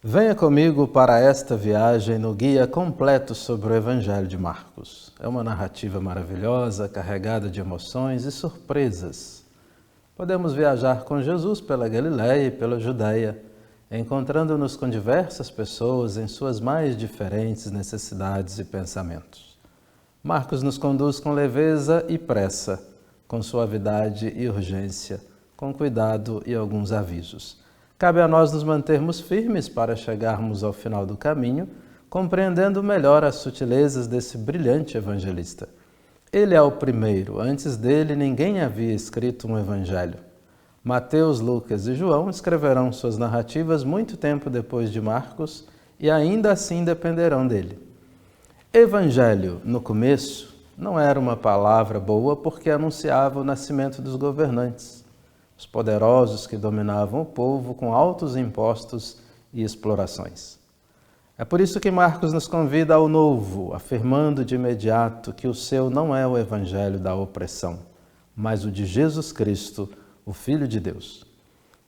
Venha comigo para esta viagem no guia completo sobre o Evangelho de Marcos. É uma narrativa maravilhosa, carregada de emoções e surpresas. Podemos viajar com Jesus pela Galileia e pela Judéia, encontrando-nos com diversas pessoas em suas mais diferentes necessidades e pensamentos. Marcos nos conduz com leveza e pressa, com suavidade e urgência, com cuidado e alguns avisos. Cabe a nós nos mantermos firmes para chegarmos ao final do caminho, compreendendo melhor as sutilezas desse brilhante evangelista. Ele é o primeiro, antes dele ninguém havia escrito um evangelho. Mateus, Lucas e João escreverão suas narrativas muito tempo depois de Marcos e ainda assim dependerão dele. Evangelho, no começo, não era uma palavra boa porque anunciava o nascimento dos governantes, os poderosos que dominavam o povo com altos impostos e explorações. É por isso que Marcos nos convida ao novo, afirmando de imediato que o seu não é o evangelho da opressão, mas o de Jesus Cristo, o Filho de Deus.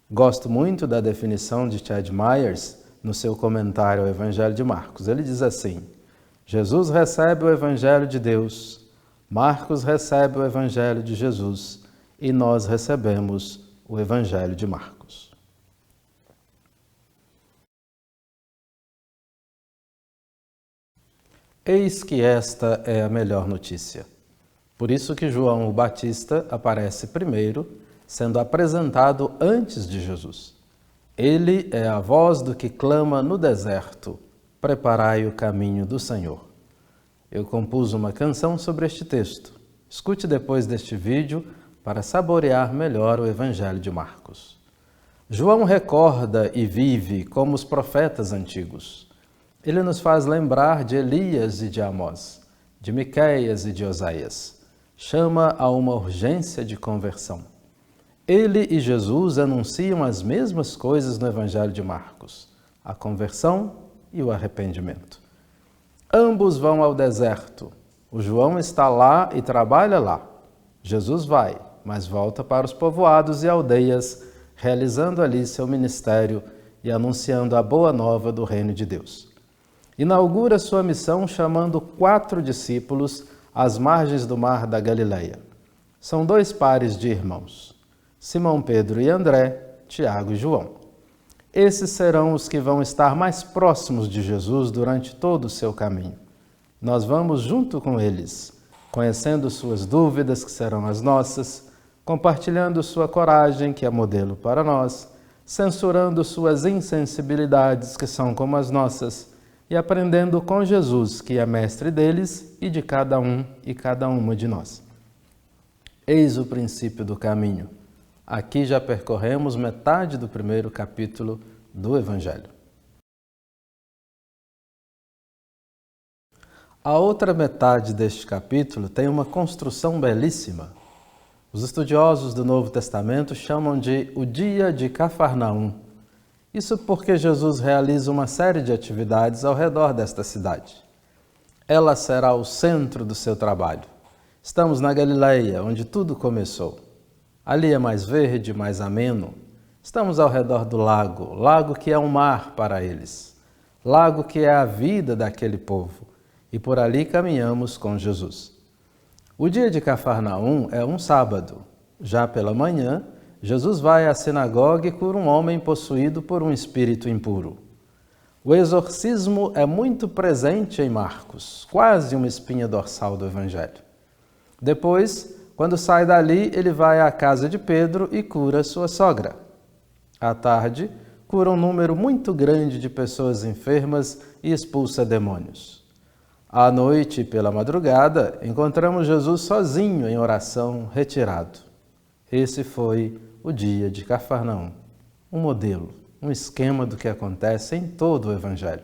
Gosto muito da definição de Ted Myers no seu comentário ao Evangelho de Marcos. Ele diz assim: Jesus recebe o Evangelho de Deus, Marcos recebe o Evangelho de Jesus e nós recebemos o Evangelho de Marcos. Eis que esta é a melhor notícia. Por isso que João o Batista aparece primeiro, sendo apresentado antes de Jesus. Ele é a voz do que clama no deserto: preparai o caminho do Senhor. Eu compus uma canção sobre este texto. Escute depois deste vídeo para saborear melhor o Evangelho de Marcos. João recorda e vive como os profetas antigos. Ele nos faz lembrar de Elias e de Amós, de Miqueias e de Oséias. Chama a uma urgência de conversão. Ele e Jesus anunciam as mesmas coisas no Evangelho de Marcos: a conversão e o arrependimento. Ambos vão ao deserto. O João está lá e trabalha lá. Jesus vai, mas volta para os povoados e aldeias, realizando ali seu ministério e anunciando a boa nova do reino de Deus. Inaugura sua missão chamando 4 discípulos às margens do mar da Galileia. São 2 pares de irmãos: Simão Pedro e André, Tiago e João. Esses serão os que vão estar mais próximos de Jesus durante todo o seu caminho. Nós vamos junto com eles, conhecendo suas dúvidas, que serão as nossas, compartilhando sua coragem, que é modelo para nós, censurando suas insensibilidades, que são como as nossas, e aprendendo com Jesus, que é mestre deles e de cada um e cada uma de nós. Eis o princípio do caminho. Aqui já percorremos metade do primeiro capítulo do Evangelho. A outra metade deste capítulo tem uma construção belíssima. Os estudiosos do Novo Testamento chamam de o dia de Cafarnaum. Isso porque Jesus realiza uma série de atividades ao redor desta cidade. Ela será o centro do seu trabalho. Estamos na Galileia, onde tudo começou. Ali é mais verde, mais ameno. Estamos ao redor do lago, lago que é um mar para eles, lago que é a vida daquele povo, e por ali caminhamos com Jesus. O dia de Cafarnaum é um sábado. Já pela manhã, Jesus vai à sinagoga e cura um homem possuído por um espírito impuro. O exorcismo é muito presente em Marcos, quase uma espinha dorsal do Evangelho. Depois, quando sai dali, ele vai à casa de Pedro e cura sua sogra. À tarde, cura um número muito grande de pessoas enfermas e expulsa demônios. À noite e pela madrugada, encontramos Jesus sozinho em oração, retirado. Esse foi o dia de Cafarnaum, um modelo, um esquema do que acontece em todo o Evangelho.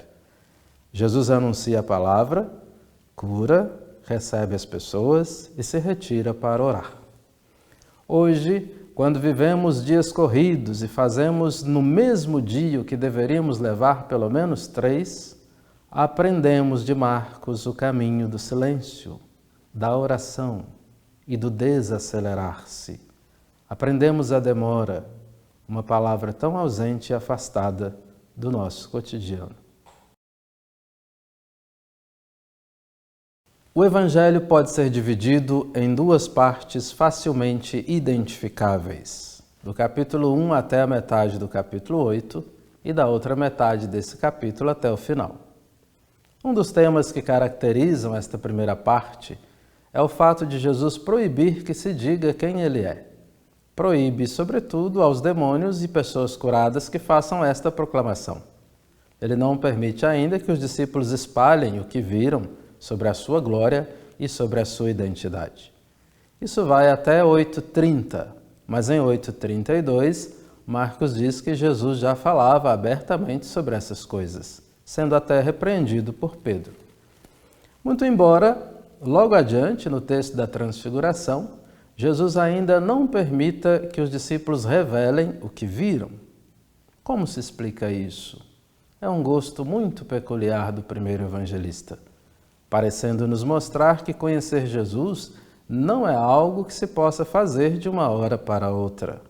Jesus anuncia a palavra, cura, recebe as pessoas e se retira para orar. Hoje, quando vivemos dias corridos e fazemos no mesmo dia o que deveríamos levar pelo menos 3, aprendemos de Marcos o caminho do silêncio, da oração e do desacelerar-se. Aprendemos a demora, uma palavra tão ausente e afastada do nosso cotidiano. O Evangelho pode ser dividido em duas partes facilmente identificáveis, do capítulo 1 até a metade do capítulo 8 e da outra metade desse capítulo até o final. Um dos temas que caracterizam esta primeira parte é o fato de Jesus proibir que se diga quem ele é. Proíbe, sobretudo, aos demônios e pessoas curadas que façam esta proclamação. Ele não permite ainda que os discípulos espalhem o que viram sobre a sua glória e sobre a sua identidade. Isso vai até 8:30, mas em 8:32, Marcos diz que Jesus já falava abertamente sobre essas coisas, sendo até repreendido por Pedro. Muito embora, logo adiante, no texto da Transfiguração, Jesus ainda não permita que os discípulos revelem o que viram. Como se explica isso? É um gosto muito peculiar do primeiro evangelista, parecendo nos mostrar que conhecer Jesus não é algo que se possa fazer de uma hora para outra,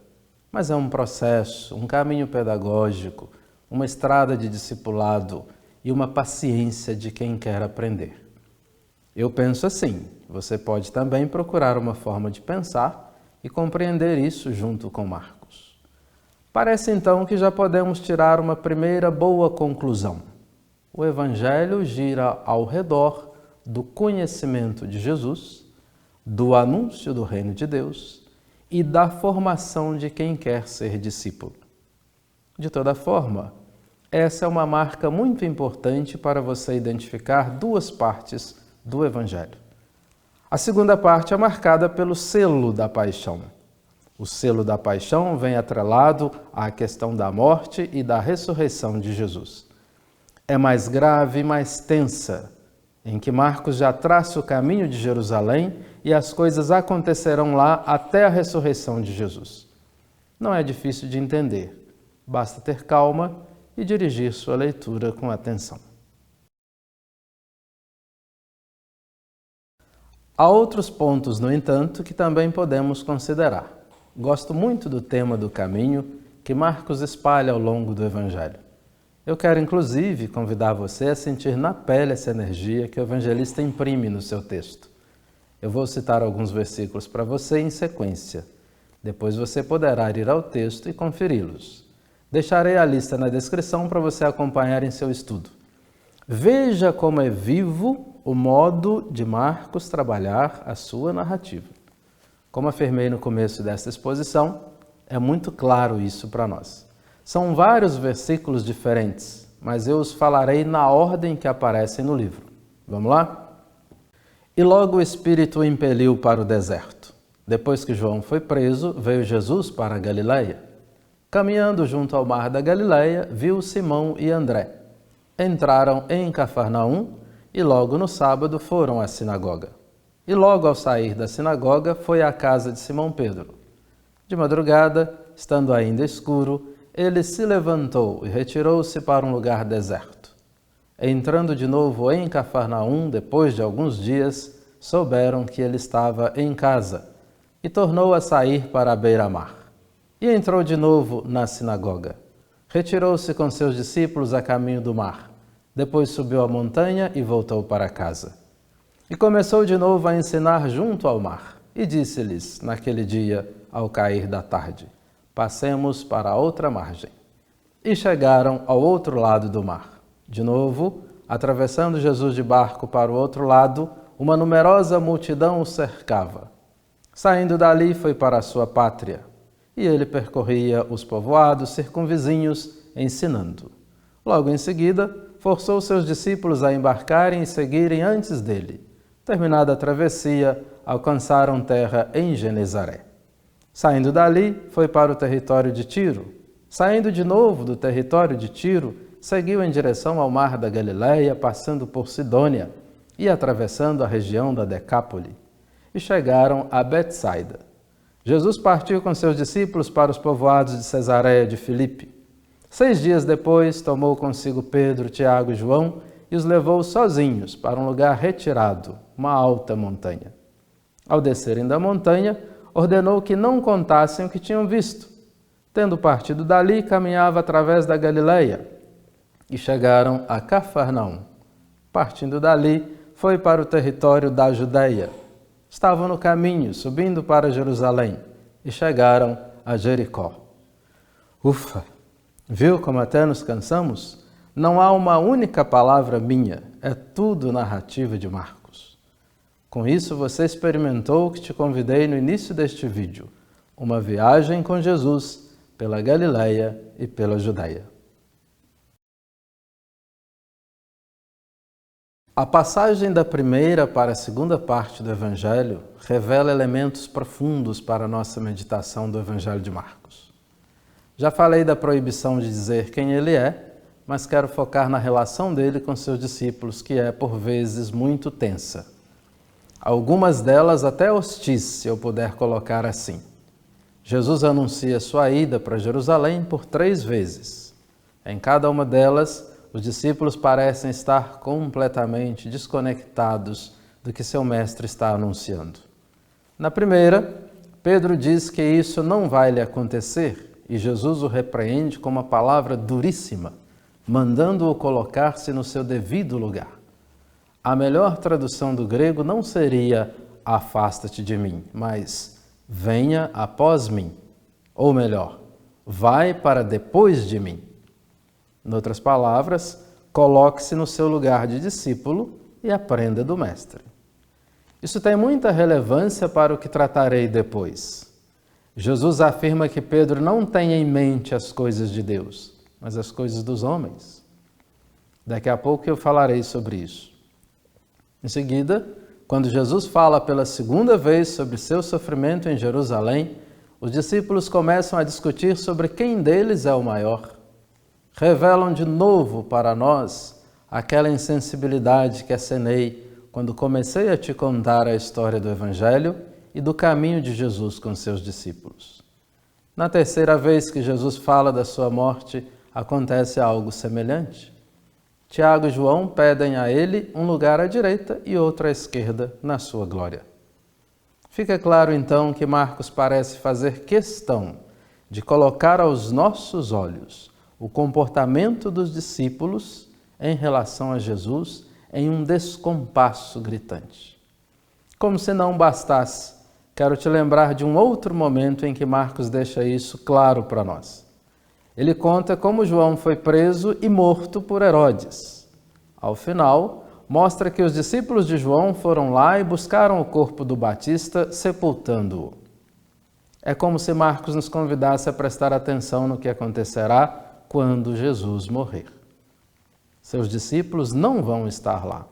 mas é um processo, um caminho pedagógico, uma estrada de discipulado e uma paciência de quem quer aprender. Eu penso assim, você pode também procurar uma forma de pensar e compreender isso junto com Marcos. Parece então que já podemos tirar uma primeira boa conclusão. O Evangelho gira ao redor do conhecimento de Jesus, do anúncio do reino de Deus e da formação de quem quer ser discípulo. De toda forma, essa é uma marca muito importante para você identificar duas partes do Evangelho. A segunda parte é marcada pelo selo da paixão. O selo da paixão vem atrelado à questão da morte e da ressurreição de Jesus. É mais grave e mais tensa, em que Marcos já traça o caminho de Jerusalém e as coisas acontecerão lá até a ressurreição de Jesus. Não é difícil de entender, basta ter calma e dirigir sua leitura com atenção. Há outros pontos, no entanto, que também podemos considerar. Gosto muito do tema do caminho que Marcos espalha ao longo do Evangelho. Eu quero, inclusive, convidar você a sentir na pele essa energia que o evangelista imprime no seu texto. Eu vou citar alguns versículos para você em sequência. Depois você poderá ir ao texto e conferi-los. Deixarei a lista na descrição para você acompanhar em seu estudo. Veja como é vivo o modo de Marcos trabalhar a sua narrativa. Como afirmei no começo desta exposição, é muito claro isso para nós. São vários versículos diferentes, mas eu os falarei na ordem que aparecem no livro. Vamos lá? E logo o Espírito o impeliu para o deserto. Depois que João foi preso, veio Jesus para a Galileia. Caminhando junto ao mar da Galileia, viu Simão e André. Entraram em Cafarnaum e logo no sábado foram à sinagoga. E logo ao sair da sinagoga foi à casa de Simão Pedro. De madrugada, estando ainda escuro, ele se levantou e retirou-se para um lugar deserto. Entrando de novo em Cafarnaum, depois de alguns dias, souberam que ele estava em casa e tornou a sair para a beira-mar. E entrou de novo na sinagoga. Retirou-se com seus discípulos a caminho do mar. Depois subiu a montanha e voltou para casa. E começou de novo a ensinar junto ao mar. E disse-lhes, naquele dia, ao cair da tarde: passemos para a outra margem. E chegaram ao outro lado do mar. De novo, atravessando Jesus de barco para o outro lado, uma numerosa multidão o cercava. Saindo dali, foi para a sua pátria. E ele percorria os povoados circunvizinhos, ensinando. Logo em seguida, forçou seus discípulos a embarcarem e seguirem antes dele. Terminada a travessia, alcançaram terra em Genezaré. Saindo dali, foi para o território de Tiro. Saindo de novo do território de Tiro, seguiu em direção ao mar da Galileia, passando por Sidônia e atravessando a região da Decápole. E chegaram a Betsaida. Jesus partiu com seus discípulos para os povoados de Cesareia de Filipe. 6 dias depois, tomou consigo Pedro, Tiago e João e os levou sozinhos para um lugar retirado, uma alta montanha. Ao descerem da montanha, ordenou que não contassem o que tinham visto. Tendo partido dali, caminhava através da Galileia, e chegaram a Cafarnaum. Partindo dali, foi para o território da Judeia. Estavam no caminho, subindo para Jerusalém, e chegaram a Jericó. Ufa! Viu como até nos cansamos? Não há uma única palavra minha, é tudo narrativa de Marcos. Com isso, você experimentou o que te convidei no início deste vídeo, uma viagem com Jesus pela Galileia e pela Judeia. A passagem da primeira para a segunda parte do Evangelho revela elementos profundos para a nossa meditação do Evangelho de Marcos. Já falei da proibição de dizer quem ele é, mas quero focar na relação dele com seus discípulos, que é, por vezes, muito tensa. Algumas delas até hostis, se eu puder colocar assim. Jesus anuncia sua ida para Jerusalém por 3 vezes. Em cada uma delas, os discípulos parecem estar completamente desconectados do que seu mestre está anunciando. Na primeira, Pedro diz que isso não vai lhe acontecer e Jesus o repreende com uma palavra duríssima, mandando-o colocar-se no seu devido lugar. A melhor tradução do grego não seria afasta-te de mim, mas venha após mim. Ou melhor, vai para depois de mim. Em outras palavras, coloque-se no seu lugar de discípulo e aprenda do Mestre. Isso tem muita relevância para o que tratarei depois. Jesus afirma que Pedro não tem em mente as coisas de Deus, mas as coisas dos homens. Daqui a pouco eu falarei sobre isso. Em seguida, quando Jesus fala pela segunda vez sobre seu sofrimento em Jerusalém, os discípulos começam a discutir sobre quem deles é o maior. Revelam de novo para nós aquela insensibilidade que acenei quando comecei a te contar a história do Evangelho e do caminho de Jesus com seus discípulos. Na terceira vez que Jesus fala da sua morte, acontece algo semelhante. Tiago e João pedem a ele um lugar à direita e outro à esquerda na sua glória. Fica claro então que Marcos parece fazer questão de colocar aos nossos olhos o comportamento dos discípulos em relação a Jesus em um descompasso gritante. Como se não bastasse, quero te lembrar de um outro momento em que Marcos deixa isso claro para nós. Ele conta como João foi preso e morto por Herodes. Ao final, mostra que os discípulos de João foram lá e buscaram o corpo do Batista, sepultando-o. É como se Marcos nos convidasse a prestar atenção no que acontecerá quando Jesus morrer. Seus discípulos não vão estar lá.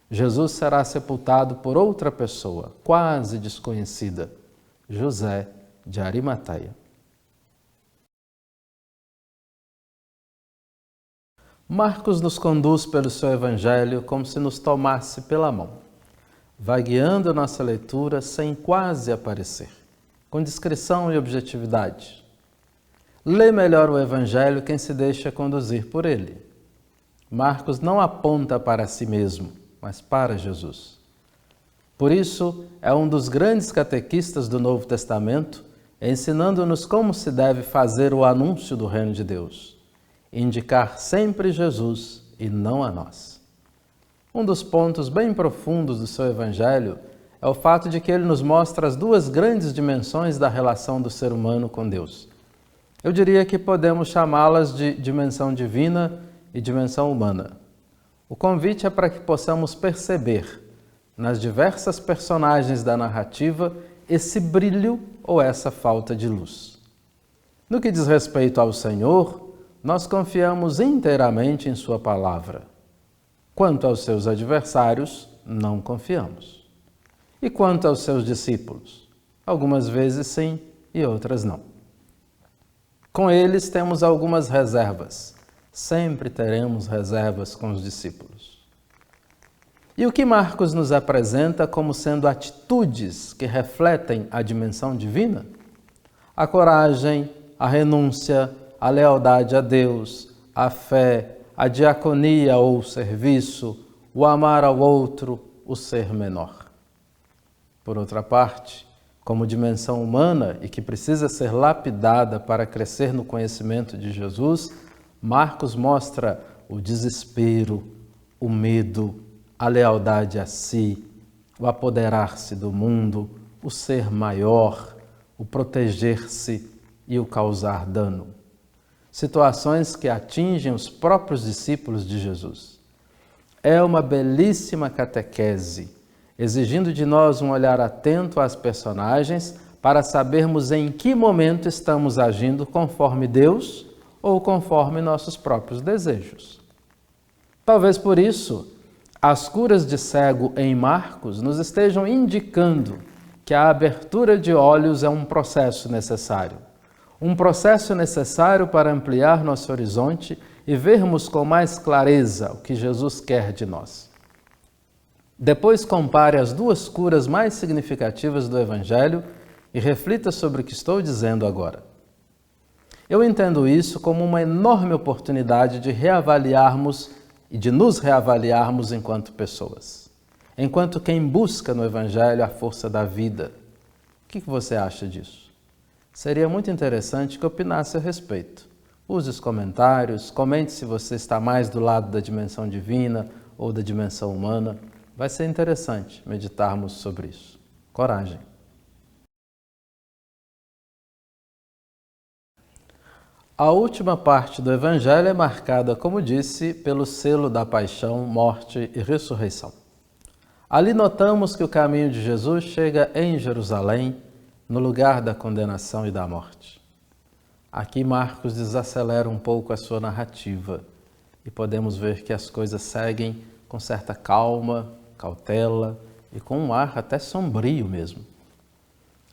Jesus será sepultado por outra pessoa, quase desconhecida, José de Arimateia. Marcos nos conduz pelo seu Evangelho como se nos tomasse pela mão, vai guiando a nossa leitura sem quase aparecer, com discrição e objetividade. Lê melhor o Evangelho quem se deixa conduzir por ele. Marcos não aponta para si mesmo, mas para Jesus. Por isso, é um dos grandes catequistas do Novo Testamento, ensinando-nos como se deve fazer o anúncio do Reino de Deus. Indicar sempre Jesus e não a nós. Um dos pontos bem profundos do seu Evangelho é o fato de que ele nos mostra as 2 grandes dimensões da relação do ser humano com Deus. Eu diria que podemos chamá-las de dimensão divina e dimensão humana. O convite é para que possamos perceber, nas diversas personagens da narrativa, esse brilho ou essa falta de luz. No que diz respeito ao Senhor, nós confiamos inteiramente em sua palavra. Quanto aos seus adversários, não confiamos. E quanto aos seus discípulos? Algumas vezes sim e outras não. Com eles temos algumas reservas. Sempre teremos reservas com os discípulos. E o que Marcos nos apresenta como sendo atitudes que refletem a dimensão divina? A coragem, a renúncia, a lealdade a Deus, a fé, a diaconia ou serviço, o amar ao outro, o ser menor. Por outra parte, como dimensão humana e que precisa ser lapidada para crescer no conhecimento de Jesus, Marcos mostra o desespero, o medo, a lealdade a si, o apoderar-se do mundo, o ser maior, o proteger-se e o causar dano. Situações que atingem os próprios discípulos de Jesus. É uma belíssima catequese, exigindo de nós um olhar atento às personagens para sabermos em que momento estamos agindo conforme Deus ou conforme nossos próprios desejos. Talvez por isso, as curas de cego em Marcos nos estejam indicando que a abertura de olhos é um processo necessário. Um processo necessário para ampliar nosso horizonte e vermos com mais clareza o que Jesus quer de nós. Depois compare as duas curas mais significativas do Evangelho e reflita sobre o que estou dizendo agora. Eu entendo isso como uma enorme oportunidade de reavaliarmos e de nos reavaliarmos enquanto pessoas, enquanto quem busca no Evangelho a força da vida. O que você acha disso? Seria muito interessante que opinasse a respeito. Use os comentários, comente se você está mais do lado da dimensão divina ou da dimensão humana. Vai ser interessante meditarmos sobre isso. Coragem! A última parte do Evangelho é marcada, como disse, pelo selo da paixão, morte e ressurreição. Ali notamos que o caminho de Jesus chega em Jerusalém, no lugar da condenação e da morte. Aqui Marcos desacelera um pouco a sua narrativa e podemos ver que as coisas seguem com certa calma, cautela e com um ar até sombrio mesmo.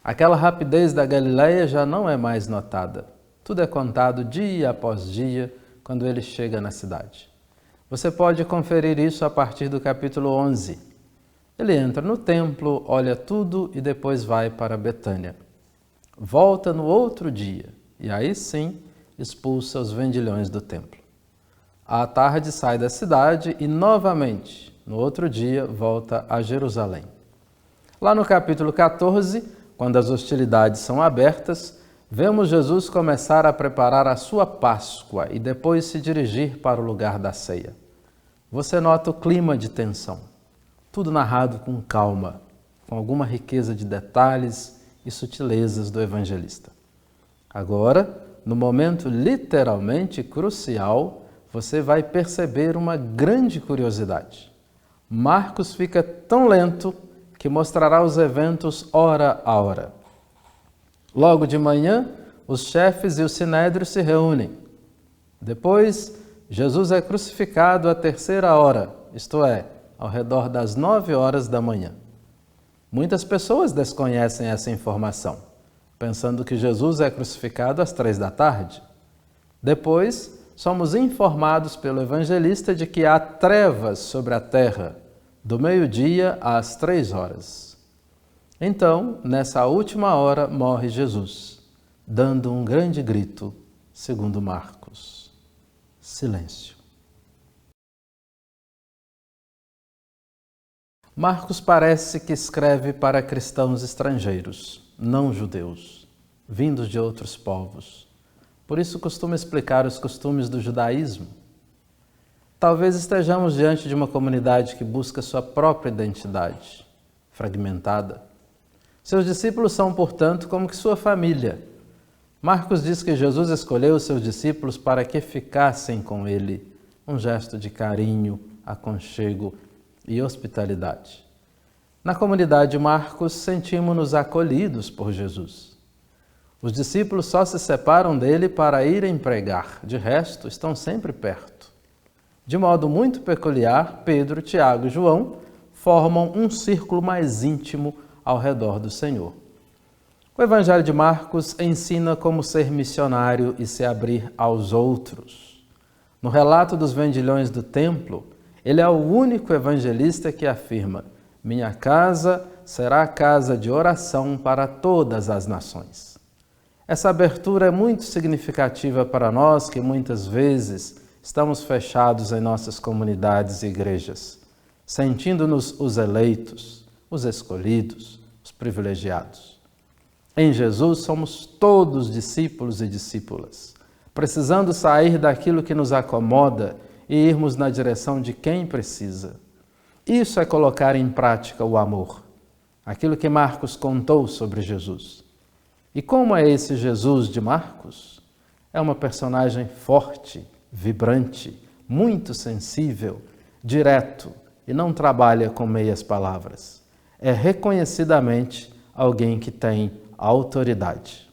Aquela rapidez da Galileia já não é mais notada. Tudo é contado dia após dia quando ele chega na cidade. Você pode conferir isso a partir do capítulo 11. Ele entra no templo, olha tudo e depois vai para Betânia. Volta no outro dia e aí sim expulsa os vendilhões do templo. À tarde sai da cidade e novamente, no outro dia, volta a Jerusalém. Lá no capítulo 14, quando as hostilidades são abertas, vemos Jesus começar a preparar a sua Páscoa e depois se dirigir para o lugar da ceia. Você nota o clima de tensão, tudo narrado com calma, com alguma riqueza de detalhes e sutilezas do evangelista. Agora, no momento literalmente crucial, você vai perceber uma grande curiosidade. Marcos fica tão lento que mostrará os eventos hora a hora. Logo de manhã, os chefes e o sinédrio se reúnem. Depois, Jesus é crucificado à terceira hora, isto é, ao redor das 9 horas da manhã. Muitas pessoas desconhecem essa informação, pensando que Jesus é crucificado às 3 da tarde. Depois, somos informados pelo evangelista de que há trevas sobre a terra, do meio-dia às 3 horas. Então, nessa última hora, morre Jesus, dando um grande grito, segundo Marcos. Silêncio. Marcos parece que escreve para cristãos estrangeiros, não judeus, vindos de outros povos. Por isso costuma explicar os costumes do judaísmo. Talvez estejamos diante de uma comunidade que busca sua própria identidade, fragmentada. Seus discípulos são, portanto, como que sua família. Marcos diz que Jesus escolheu os seus discípulos para que ficassem com ele, um gesto de carinho, aconchego e hospitalidade. Na comunidade de Marcos, sentimos-nos acolhidos por Jesus. Os discípulos só se separam dele para irem pregar, de resto, estão sempre perto. De modo muito peculiar, Pedro, Tiago e João formam um círculo mais íntimo ao redor do Senhor. O Evangelho de Marcos ensina como ser missionário e se abrir aos outros. No relato dos vendilhões do templo, ele é o único evangelista que afirma: minha casa será casa de oração para todas as nações. Essa abertura é muito significativa para nós que muitas vezes estamos fechados em nossas comunidades e igrejas, sentindo-nos os eleitos, os escolhidos, os privilegiados. Em Jesus somos todos discípulos e discípulas, precisando sair daquilo que nos acomoda e irmos na direção de quem precisa. Isso é colocar em prática o amor, aquilo que Marcos contou sobre Jesus. E como é esse Jesus de Marcos? É uma personagem forte, vibrante, muito sensível, direto e não trabalha com meias palavras. É reconhecidamente alguém que tem autoridade.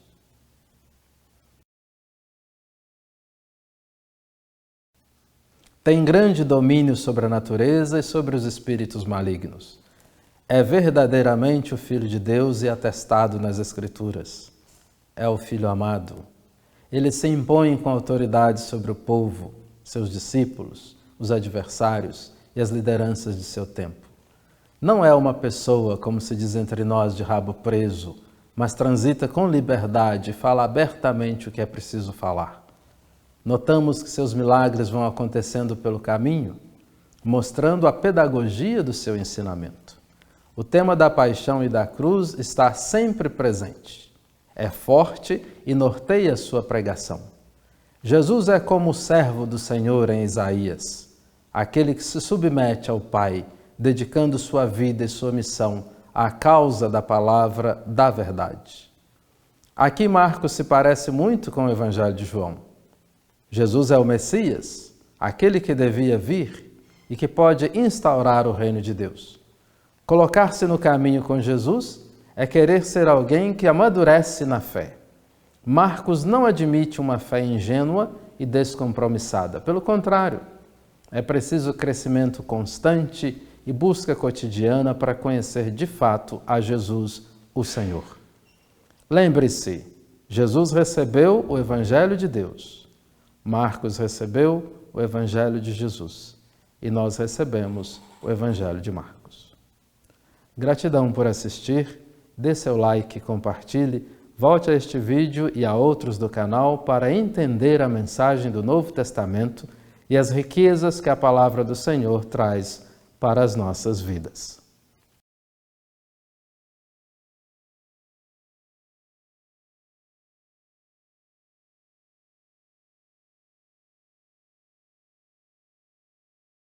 Tem grande domínio sobre a natureza e sobre os espíritos malignos. É verdadeiramente o Filho de Deus e atestado nas Escrituras. É o Filho amado. Ele se impõe com autoridade sobre o povo, seus discípulos, os adversários e as lideranças de seu tempo. Não é uma pessoa, como se diz entre nós, de rabo preso, mas transita com liberdade e fala abertamente o que é preciso falar. Notamos que seus milagres vão acontecendo pelo caminho, mostrando a pedagogia do seu ensinamento. O tema da paixão e da cruz está sempre presente. É forte e norteia sua pregação. Jesus é como o servo do Senhor em Isaías, aquele que se submete ao Pai, dedicando sua vida e sua missão à causa da palavra da verdade. Aqui Marcos se parece muito com o Evangelho de João. Jesus é o Messias, aquele que devia vir e que pode instaurar o reino de Deus. Colocar-se no caminho com Jesus é querer ser alguém que amadurece na fé. Marcos não admite uma fé ingênua e descompromissada. Pelo contrário, é preciso crescimento constante e busca cotidiana para conhecer de fato a Jesus, o Senhor. Lembre-se, Jesus recebeu o Evangelho de Deus. Marcos recebeu o Evangelho de Jesus e nós recebemos o Evangelho de Marcos. Gratidão por assistir, dê seu like, compartilhe, volte a este vídeo e a outros do canal para entender a mensagem do Novo Testamento e as riquezas que a Palavra do Senhor traz para as nossas vidas.